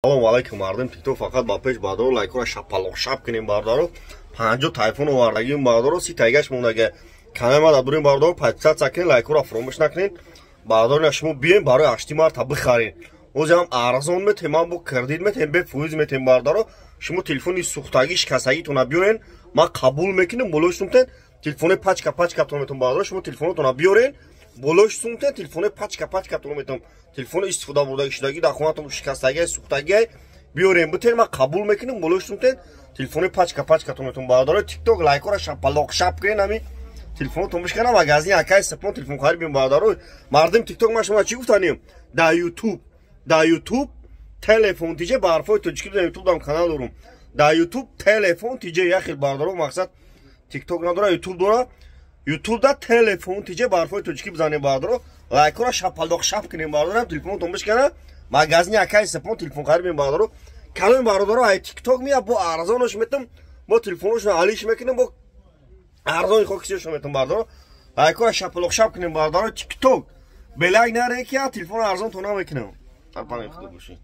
Салом алайкум мардум, тикток фақат ба пеш баъдро лайкро шапалоқ шап кунем бардаро 50 тайфун овардагим бардаро 30 тайгаш мондага канама да дурим бардаро 500 сакин лайкро фромош накунен бардаро шумо бием барои 8 марта бихарин озам арзон метем бо кредит метем бе фуиз метем бардаро шумо телефони сухтаги шикастагитона биёрен ма қабул мекунем болош сумтен телефони пачка тон метем бардаро шумо телефонотона биёрен болош сумтен телефони пачка тон метем телефони истифода бурдаги шудаги дар хонатон шикастаги сухтаги биёрен бутен ма қабул мекунем болош сумтен телефони пачка тон метем бардаро тикток лайкора шапалоқ шап кунен ами телефонотон бишкана магазин акай сапон телефон хари бим бардаро мардим тикток ма шумо чӣ гуфтанем да ютуб телефон тиҷе барфои тоҷики дар ютуб дам канал дорум дар ютуб телефон тиҷе яхел бардаро мақсад тикток надора ютуб дора ютуб да телефон тиҷе барфои тоҷики бизанем бардаро лайкора шапалоқ шап кунем бардаро телефонотон бишкана магазин акай сапон телефон хари бим бардаро калон бардаро ай тикток мия бо арзонош метам бо телефоношон алиш мекунем бо арзони хокисиошон метам бардаро лайкора шапалоқ шап кунем бардаро тикток белай наре ки телефон арзон то намекунем. Пане худо бошед.